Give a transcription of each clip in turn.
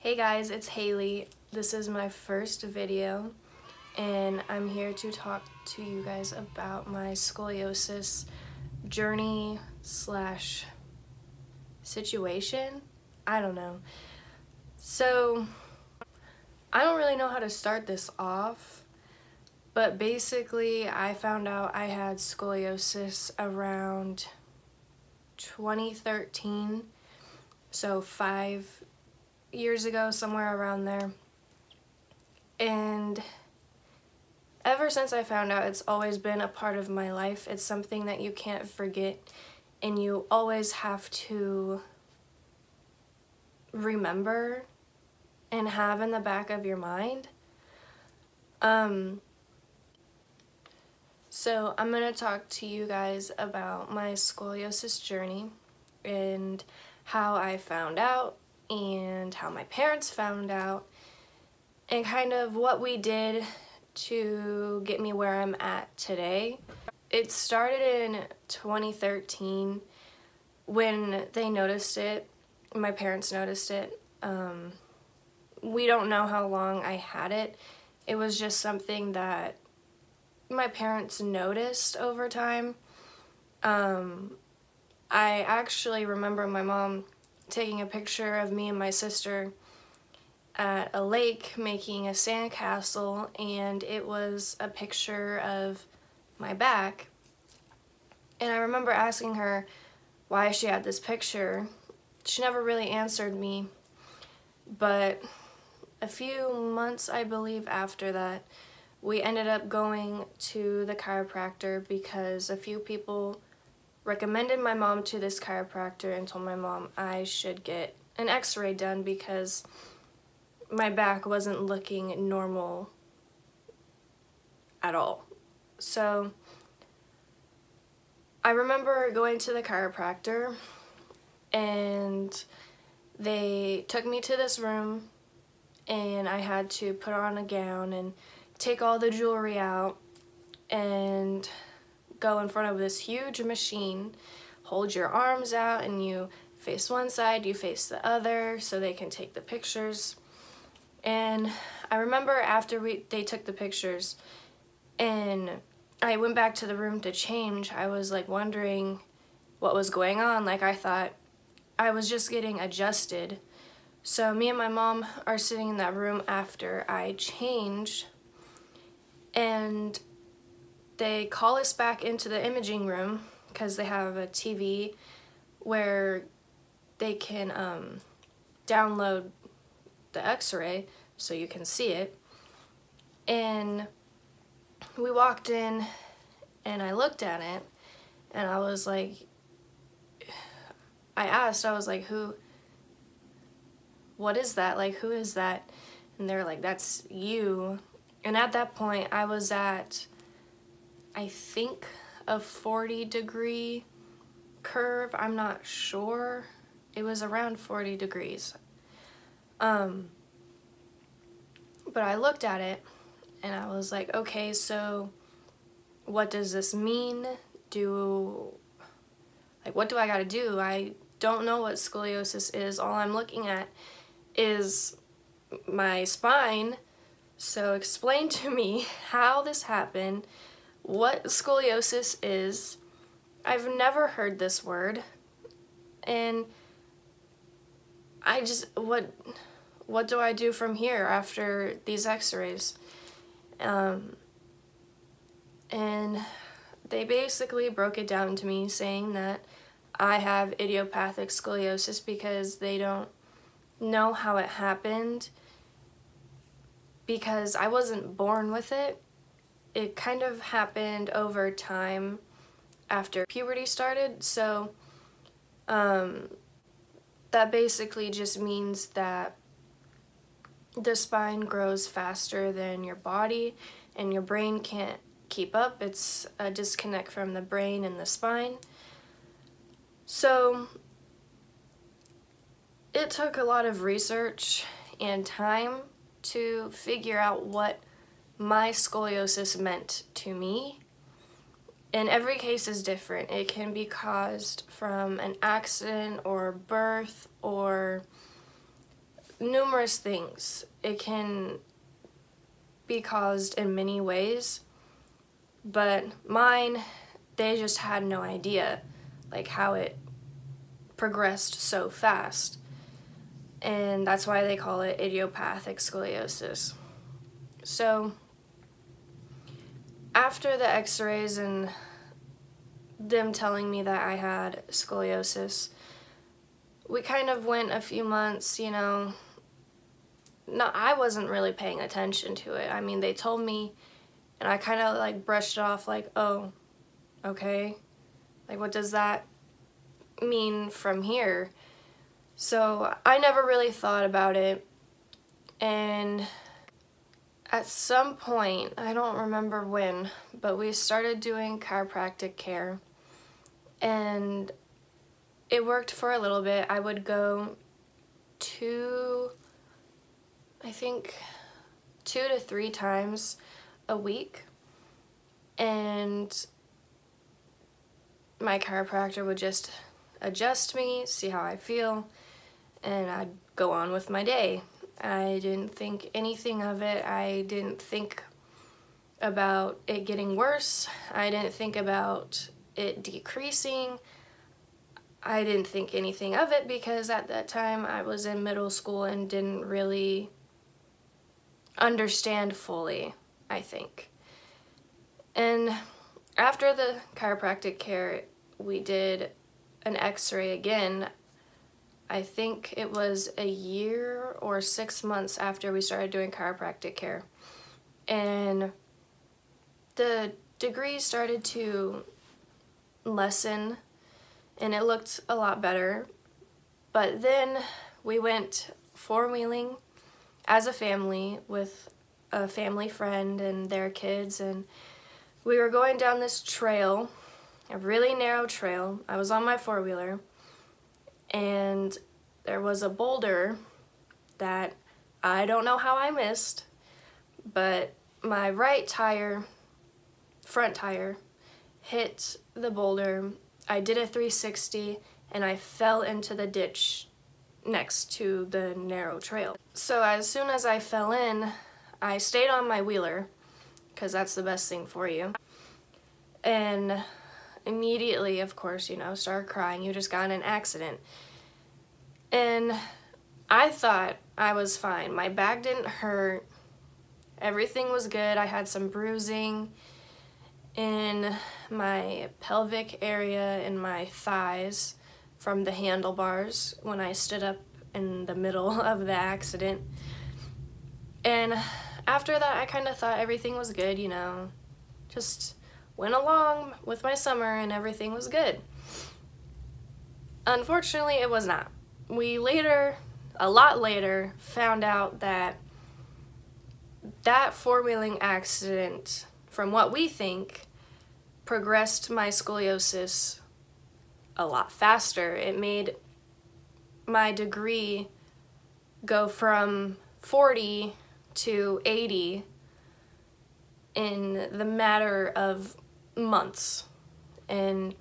Hey guys, it's Haley. This is my first video and I'm here to talk to you guys about my scoliosis journey slash situation. I don't know. So I don't really know how to start this off, but basically I found out I had scoliosis around 2013, so 5 years ago, somewhere around there. And ever since I found out, it's always been a part of my life. It's something that you can't forget and you always have to remember and have in the back of your mind. So I'm going to talk to you guys about my scoliosis journey and how I found out and how my parents found out and kind of what we did to get me where I'm at today. It started in 2013 when they noticed it. My parents noticed it. We don't know how long I had it. It was just something that my parents noticed over time. I actually remember my mom taking a picture of me and my sister at a lake making a sandcastle, and it was a picture of my back. And I remember asking her why she had this picture. She never really answered me, but a few months, I believe, after that, we ended up going to the chiropractor because a few people recommended my mom to this chiropractor and told my mom I should get an x-ray done because my back wasn't looking normal at all. So I remember going to the chiropractor and they took me to this room and I had to put on a gown and take all the jewelry out and go in front of this huge machine, hold your arms out, and you face one side, you face the other so they can take the pictures. And I remember after they took the pictures and I went back to the room to change, I was like wondering what was going on. Like, I thought I was just getting adjusted. So me and my mom are sitting in that room after I changed, and they call us back into the imaging room because they have a TV where they can download the x-ray so you can see it. And we walked in and I looked at it and I was like, I was like, what is that? Like, who is that? And they're like, that's you. And at that point I was at, I think, a 40-degree curve. I'm not sure. It was around 40 degrees. But I looked at it and I was like, okay, so what does this mean? What do I gotta do? I don't know what scoliosis is. All I'm looking at is my spine. So explain to me how this happened, what scoliosis is. I've never heard this word, and I just, what do I do from here after these x-rays? And they basically broke it down to me saying that I have idiopathic scoliosis because they don't know how it happened, because I wasn't born with it. It kind of happened over time after puberty started. So that basically just means that the spine grows faster than your body and your brain can't keep up. It's a disconnect from the brain and the spine. So it took a lot of research and time to figure out what my scoliosis meant to me. And every case is different. It can be caused from an accident or birth or numerous things. It can be caused in many ways, but mine, they just had no idea like how it progressed so fast. And that's why they call it idiopathic scoliosis. So after the x-rays and them telling me that I had scoliosis, we kind of went a few months, you know, no, I wasn't really paying attention to it. I mean, they told me and I kind of like brushed it off like, oh, okay, like what does that mean from here? So I never really thought about it, and at some point, I don't remember when, but we started doing chiropractic care, and it worked for a little bit. I would go I think 2 to 3 times a week, and my chiropractor would just adjust me, see how I feel, and I'd go on with my day. I didn't think anything of it. I didn't think about it getting worse. I didn't think about it decreasing. I didn't think anything of it because at that time I was in middle school and didn't really understand fully, I think. And after the chiropractic care, we did an x-ray again. I think it was a year or 6 months after we started doing chiropractic care. And the degree started to lessen and it looked a lot better. But then we went four-wheeling as a family with a family friend and their kids, and we were going down this trail, a really narrow trail. I was on my four-wheeler, and there was a boulder that I don't know how I missed, but my right tire, front tire, hit the boulder. I did a 360 and I fell into the ditch next to the narrow trail. So as soon as I fell in, I stayed on my wheeler, because that's the best thing for you. And immediately, of course, you know, started crying. You just got in an accident. And I thought I was fine. My back didn't hurt. Everything was good. I had some bruising in my pelvic area and my thighs from the handlebars when I stood up in the middle of the accident. And after that, I kind of thought everything was good, you know, just went along with my summer and everything was good. Unfortunately, it was not. We later, a lot later, found out that that four-wheeling accident, from what we think, progressed my scoliosis a lot faster. It made my degree go from 40 to 80 in the matter of months. And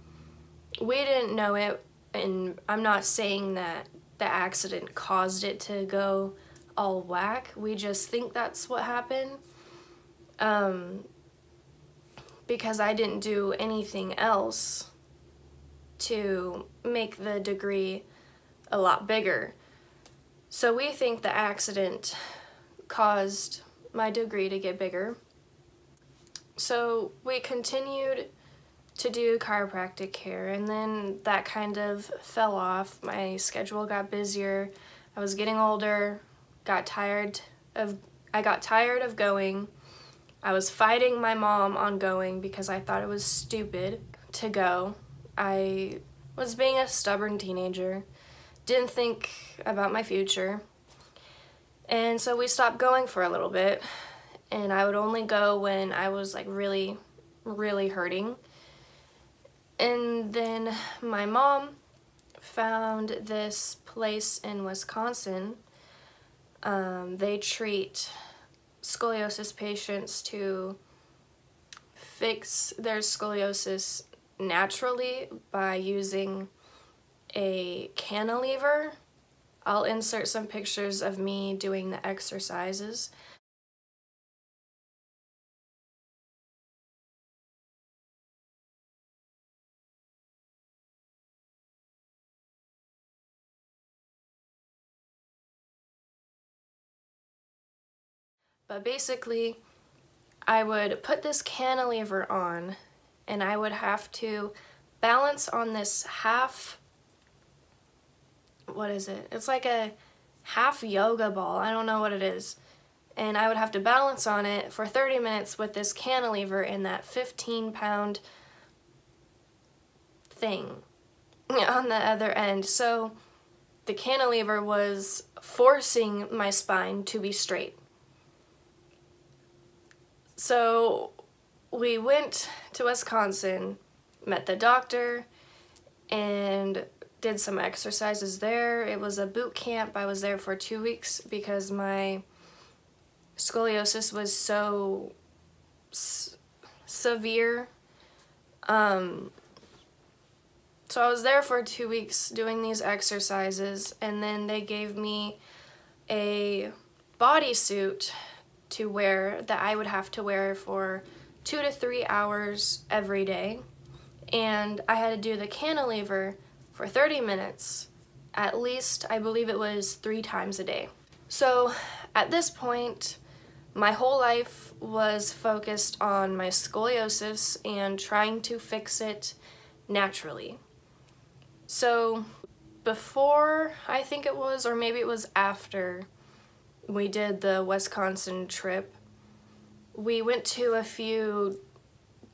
we didn't know it, and I'm not saying that the accident caused it to go all whack. We just think that's what happened. Because I didn't do anything else to make the degree a lot bigger. So we think the accident caused my degree to get bigger. So we continued to do chiropractic care, and then that kind of fell off. My schedule got busier. I was getting older, I got tired of going. I was fighting my mom on going because I thought it was stupid to go. I was being a stubborn teenager, didn't think about my future. And so we stopped going for a little bit, and I would only go when I was like really, really hurting. And then my mom found this place in Wisconsin. They treat scoliosis patients to fix their scoliosis naturally by using a cantilever I'll insert some pictures of me doing the exercises. But basically, I would put this cantilever on and I would have to balance on this half, what is it? It's like a half yoga ball. I don't know what it is. And I would have to balance on it for 30 minutes with this cantilever and that 15-pound thing on the other end. So the cantilever was forcing my spine to be straight. So we went to Wisconsin, met the doctor, and did some exercises there. It was a boot camp. I was there for 2 weeks because my scoliosis was so severe. So I was there for 2 weeks doing these exercises, and then they gave me a bodysuit to wear that I would have to wear for 2 to 3 hours every day. And I had to do the cantilever for 30 minutes, at least I believe it was 3 times a day. So at this point, my whole life was focused on my scoliosis and trying to fix it naturally. So before, I think it was, or maybe it was after we did the Wisconsin trip, we went to a few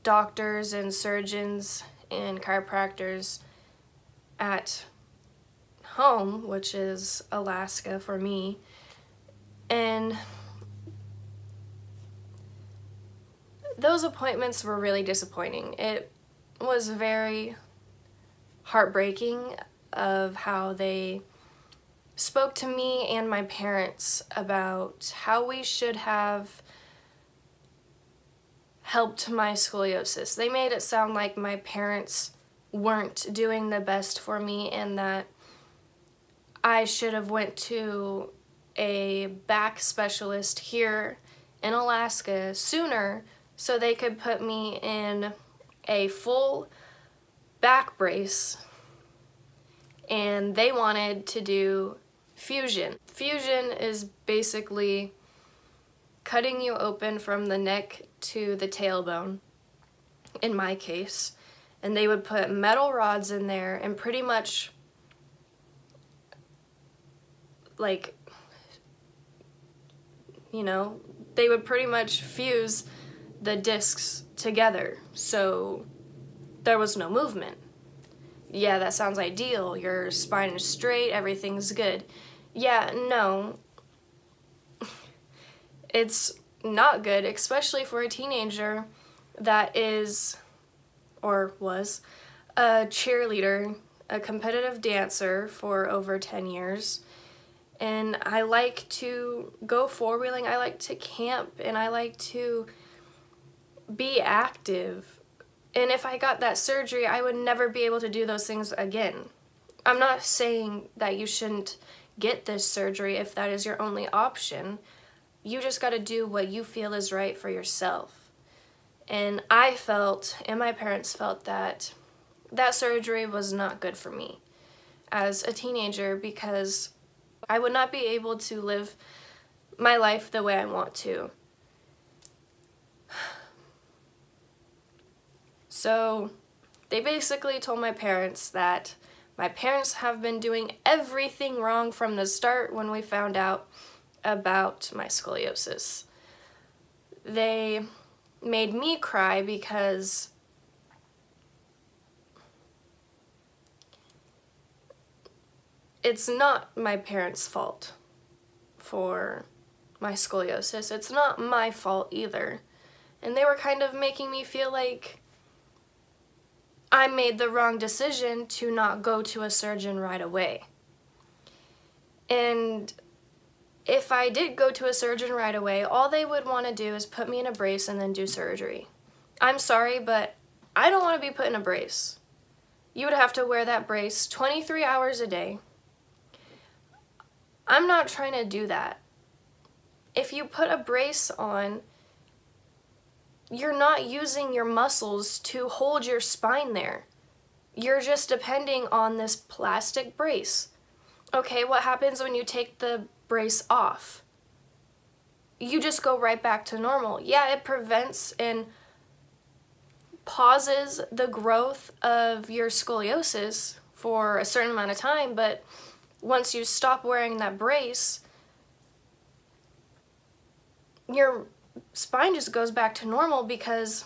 doctors and surgeons and chiropractors at home, which is Alaska for me, and those appointments were really disappointing. It was very heartbreaking of how they spoke to me and my parents about how we should have helped my scoliosis. They made it sound like my parents weren't doing the best for me and that I should have went to a back specialist here in Alaska sooner so they could put me in a full back brace, and they wanted to do fusion. Fusion is basically cutting you open from the neck to the tailbone, in my case, and they would put metal rods in there and pretty much like, you know, they would pretty much fuse the discs together so there was no movement. Yeah, that sounds ideal. Your spine is straight, everything's good. Yeah, no. It's not good, especially for a teenager that is, or was, a cheerleader, a competitive dancer for over 10 years. And I like to go four-wheeling, I like to camp, and I like to be active. And if I got that surgery, I would never be able to do those things again. I'm not saying that you shouldn't get this surgery if that is your only option. You just got to do what you feel is right for yourself. And I felt, and my parents felt, that that surgery was not good for me as a teenager because I would not be able to live my life the way I want to. So they basically told my parents that my parents have been doing everything wrong from the start when we found out about my scoliosis. They made me cry because it's not my parents' fault for my scoliosis. It's not my fault either. And they were kind of making me feel like I made the wrong decision to not go to a surgeon right away. And if I did go to a surgeon right away, all they would want to do is put me in a brace and then do surgery. I'm sorry, but I don't want to be put in a brace. You would have to wear that brace 23 hours a day. I'm not trying to do that. If you put a brace on, you're not using your muscles to hold your spine there. You're just depending on this plastic brace. Okay, what happens when you take the brace off? You just go right back to normal. Yeah, it prevents and pauses the growth of your scoliosis for a certain amount of time, but once you stop wearing that brace, your spine just goes back to normal because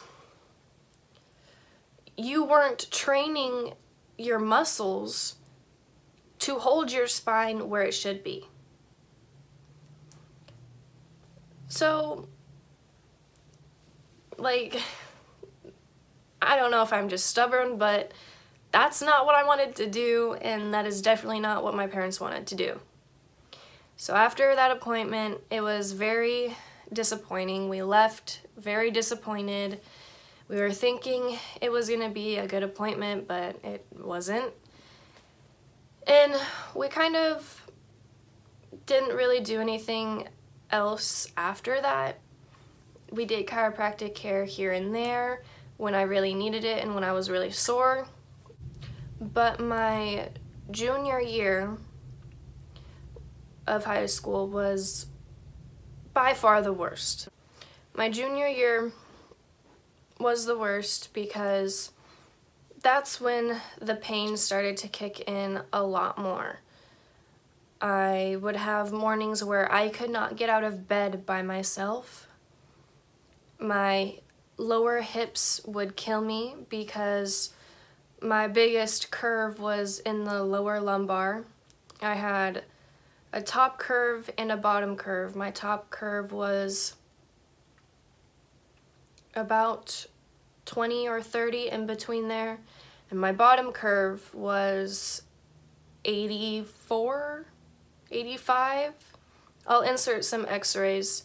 you weren't training your muscles to hold your spine where it should be. So, like, I don't know if I'm just stubborn, but that's not what I wanted to do, and that is definitely not what my parents wanted to do. So after that appointment, it was very disappointing. We left very disappointed. We were thinking it was going to be a good appointment, but it wasn't. And we kind of didn't really do anything else after that. We did chiropractic care here and there when I really needed it and when I was really sore. But my junior year of high school was by far the worst. My junior year was the worst because that's when the pain started to kick in a lot more. I would have mornings where I could not get out of bed by myself. My lower hips would kill me because my biggest curve was in the lower lumbar. I had a top curve and a bottom curve. My top curve was about 20 or 30 in between there, and my bottom curve was 84, 85. I'll insert some x-rays.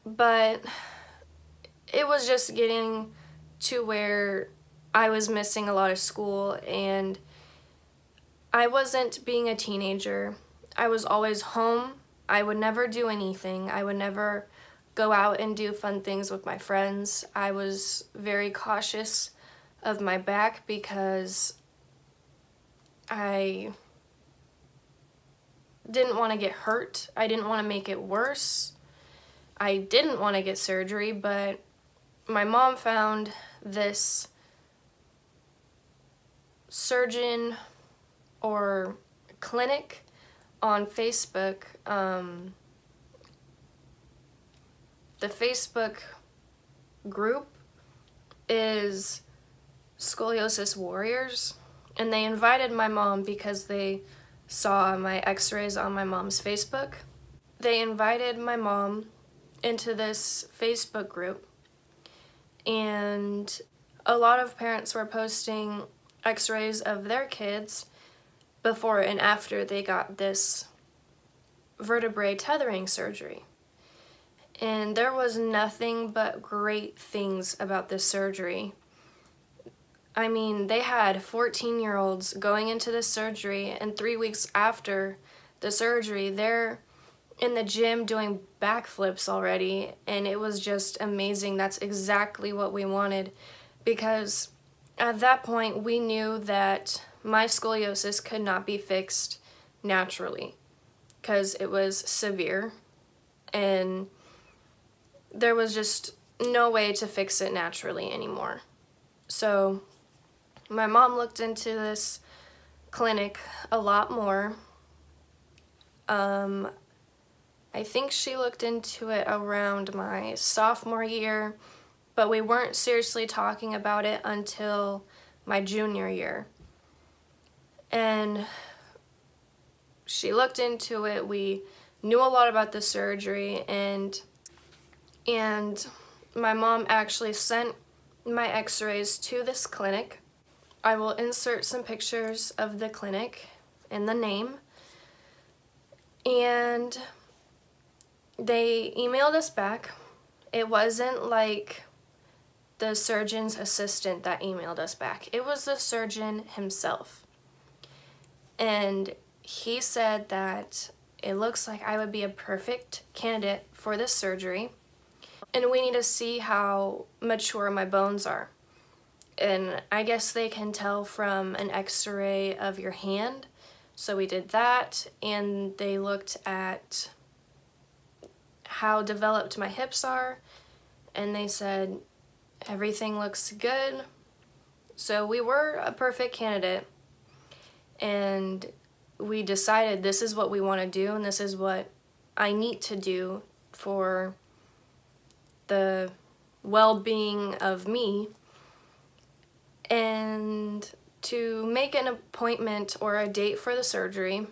But it was just getting to where I was missing a lot of school, and I wasn't being a teenager. I was always home. I would never do anything. I would never go out and do fun things with my friends. I was very cautious of my back because I didn't want to get hurt. I didn't want to make it worse. I didn't want to get surgery, but my mom found this surgeon or clinic on Facebook. The Facebook group is Scoliosis Warriors, and they invited my mom because they saw my x-rays on my mom's Facebook. They invited my mom into this Facebook group, and a lot of parents were posting x-rays of their kids before and after they got this vertebrae tethering surgery. And there was nothing but great things about this surgery. I mean, they had 14-year-olds going into this surgery, and 3 weeks after the surgery, they're in the gym doing backflips already, and it was just amazing. That's exactly what we wanted, because at that point we knew that my scoliosis could not be fixed naturally because it was severe, and there was just no way to fix it naturally anymore. So my mom looked into this clinic a lot more. I think she looked into it around my sophomore year, but we weren't seriously talking about it until my junior year. And she looked into it. We knew a lot about the surgery, and my mom actually sent my x-rays to this clinic. I will insert some pictures of the clinic and the name. And they emailed us back. It wasn't like the surgeon's assistant that emailed us back. It was the surgeon himself. And he said that it looks like I would be a perfect candidate for this surgery, and we need to see how mature my bones are. And I guess they can tell from an x-ray of your hand. So we did that, and they looked at how developed my hips are, and they said everything looks good. So we were a perfect candidate, and we decided this is what we want to do, and this is what I need to do for the well-being of me. And to make an appointment or a date for the surgery,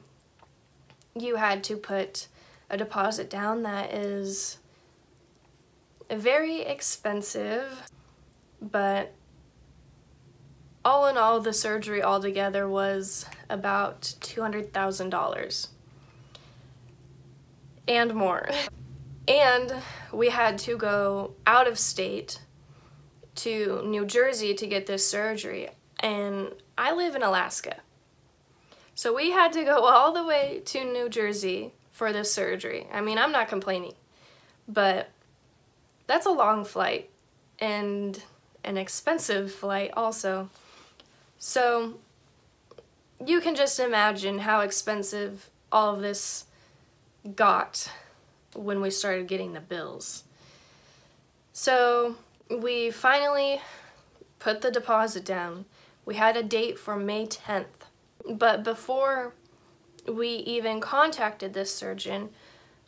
you had to put a deposit down that is very expensive, but all in all, the surgery altogether was about $200,000 and more. And we had to go out of state to New Jersey to get this surgery, and I live in Alaska. So we had to go all the way to New Jersey for this surgery. I mean, I'm not complaining, but that's a long flight and an expensive flight also. So you can just imagine how expensive all of this got when we started getting the bills. So we finally put the deposit down. We had a date for May 10th. But before we even contacted this surgeon,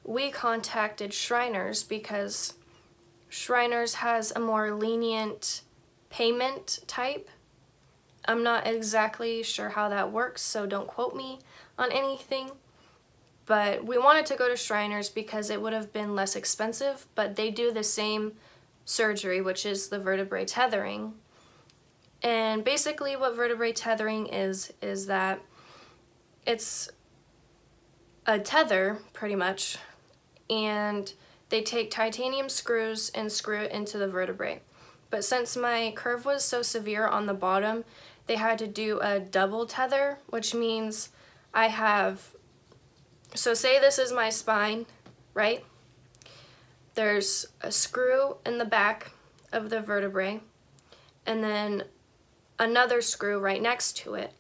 we contacted Shriners because Shriners has a more lenient payment type. I'm not exactly sure how that works, so don't quote me on anything. But we wanted to go to Shriners because it would have been less expensive, but they do the same surgery, which is the vertebrae tethering. And basically what vertebrae tethering is that it's a tether, pretty much, and they take titanium screws and screw it into the vertebrae. But since my curve was so severe on the bottom, they had to do a double tether, which means I have, so say this is my spine, right? There's a screw in the back of the vertebrae, and then another screw right next to it.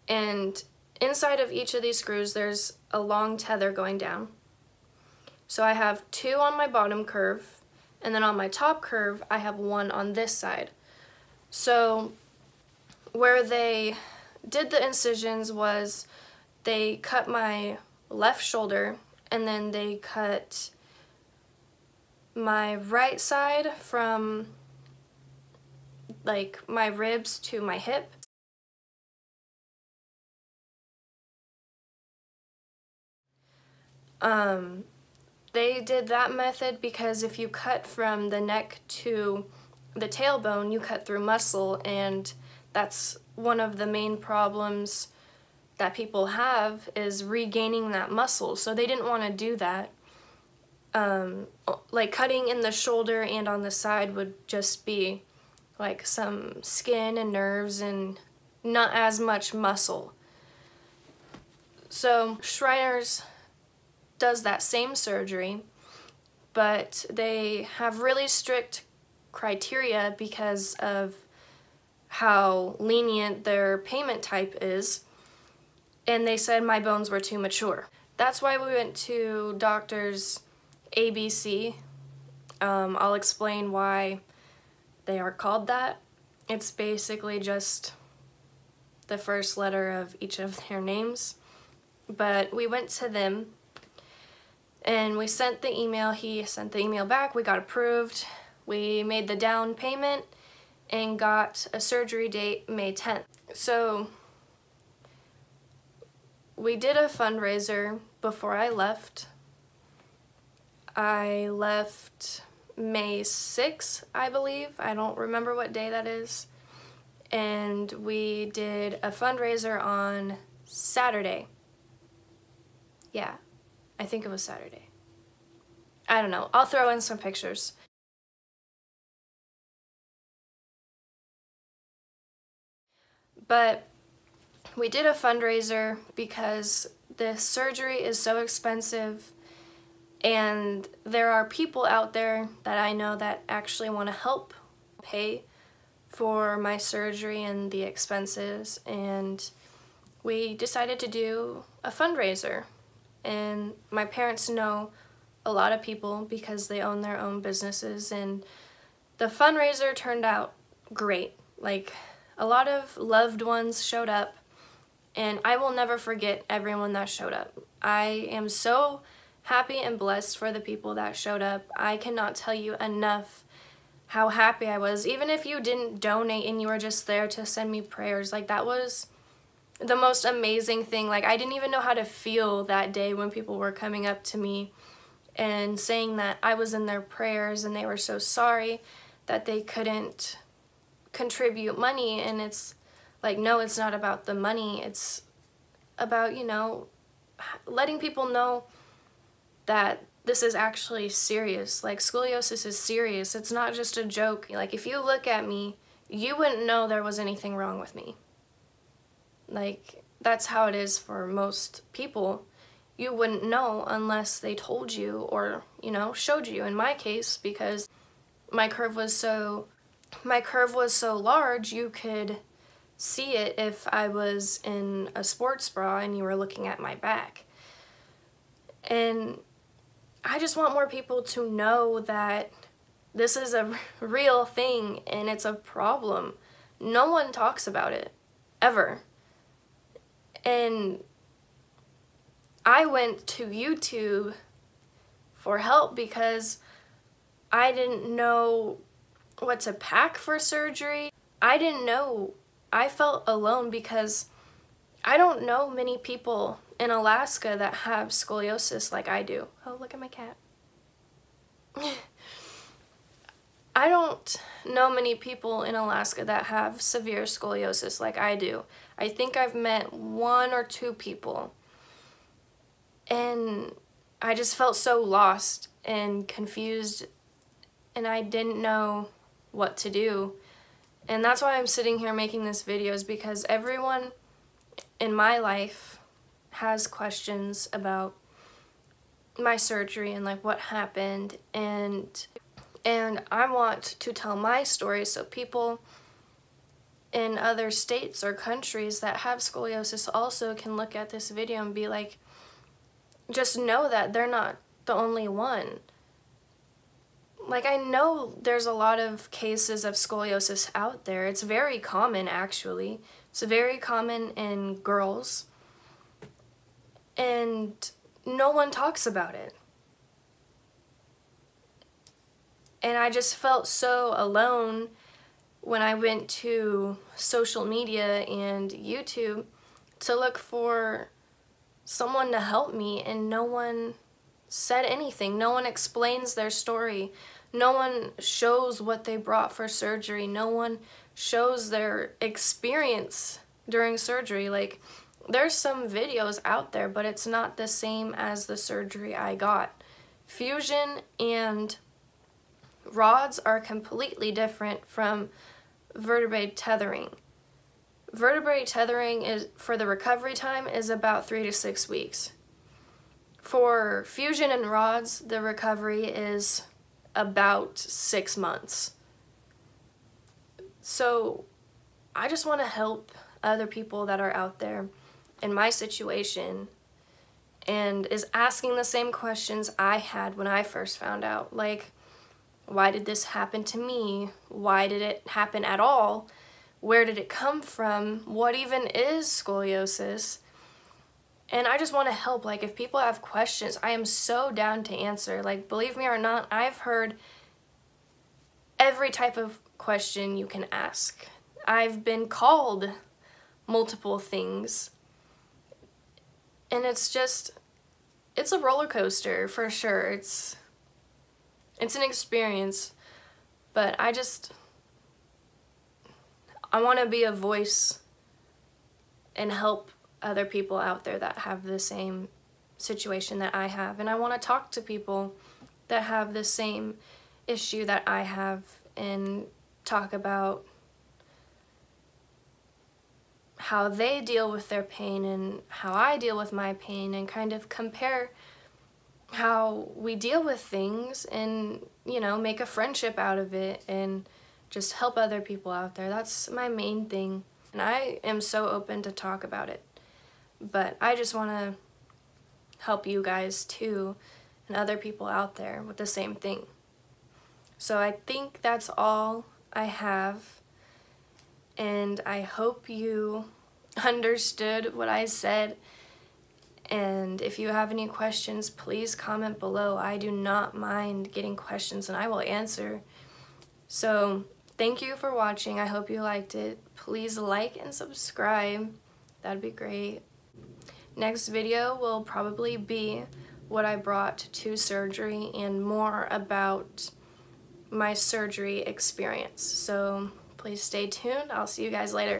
And inside of each of these screws, there's a long tether going down. So I have two on my bottom curve, and then on my top curve, I have one on this side. So where they did the incisions was they cut my left shoulder, and then they cut my right side from like my ribs to my hip. They did that method because if you cut from the neck to the tailbone, you cut through muscle, and that's one of the main problems that people have is regaining that muscle. So they didn't want to do that. Like cutting in the shoulder and on the side would just be like some skin and nerves and not as much muscle. So Shriners does that same surgery, but they have really strict criteria because of how lenient their payment type is, and they said my bones were too mature. That's why we went to doctors ABC. I'll explain why they are called that. It's basically just the first letter of each of their names. But we went to them, and we sent the email. He sent the email back. We got approved. We made the down payment and got a surgery date May 10th. So we did a fundraiser before I left. I left May 6th, I believe. I don't remember what day that is. And we did a fundraiser on Saturday. Yeah, I think it was Saturday. I don't know. I'll throw in some pictures. But we did a fundraiser because this surgery is so expensive, and there are people out there that I know that actually want to help pay for my surgery and the expenses, and we decided to do a fundraiser. And my parents know a lot of people because they own their own businesses, and the fundraiser turned out great. Like, a lot of loved ones showed up, and I will never forget everyone that showed up. I am so happy and blessed for the people that showed up. I cannot tell you enough how happy I was. Even if you didn't donate and you were just there to send me prayers, like, that was the most amazing thing. Like, I didn't even know how to feel that day when people were coming up to me and saying that I was in their prayers and they were so sorry that they couldn't contribute money. And it's like, no, it's not about the money. It's about, you know, letting people know that this is actually serious. Like, scoliosis is serious. It's not just a joke. Like, if you look at me, you wouldn't know there was anything wrong with me. Like, that's how it is for most people. You wouldn't know unless they told you or, you know, showed you. In my case, because my curve was so large, you could see it if I was in a sports bra and you were looking at my back. And I just want more people to know that this is a real thing and it's a problem. No one talks about it, ever. And I went to YouTube for help because I didn't know what to pack for surgery. I didn't know. I felt alone because I don't know many people in Alaska that have scoliosis like I do. Oh, look at my cat. I don't know many people in Alaska that have severe scoliosis like I do. I think I've met 1 or 2 people. And I just felt so lost and confused, and I didn't know what to do. And that's why I'm sitting here making this video, is because everyone in my life has questions about my surgery and like what happened, and I want to tell my story so people in other states or countries that have scoliosis also can look at this video and be like, just know that they're not the only one. Like, I know there's a lot of cases of scoliosis out there. It's very common, actually. It's very common in girls. And no one talks about it. And I just felt so alone when I went to social media and YouTube to look for someone to help me, and no one said anything. No one explains their story. No one shows what they brought for surgery. No one shows their experience during surgery. Like, there's some videos out there, but it's not the same as the surgery I got. Fusion and rods are completely different from vertebrae tethering. Vertebrae tethering is, for the recovery time, is about 3 to 6 weeks. For fusion and rods, the recovery is about 6 months. So I just want to help other people that are out there in my situation and is asking the same questions I had when I first found out. Like, why did this happen to me? Why did it happen at all? Where did it come from? What even is scoliosis? And I just want to help. Like, if people have questions, I am so down to answer. Like, believe me or not, I've heard every type of question you can ask. I've been called multiple things. And it's just, it's a roller coaster for sure. It's an experience. But I want to be a voice and help other people out there that have the same situation that I have. And I want to talk to people that have the same issue that I have and talk about how they deal with their pain and how I deal with my pain, and kind of compare how we deal with things and, you know, make a friendship out of it and just help other people out there. That's my main thing. And I am so open to talk about it. But I just want to help you guys too and other people out there with the same thing. So I think that's all I have. And I hope you understood what I said. And if you have any questions, please comment below. I do not mind getting questions and I will answer. So thank you for watching. I hope you liked it. Please like and subscribe. That'd be great. Next video will probably be what I brought to surgery and more about my surgery experience. So please stay tuned. I'll see you guys later.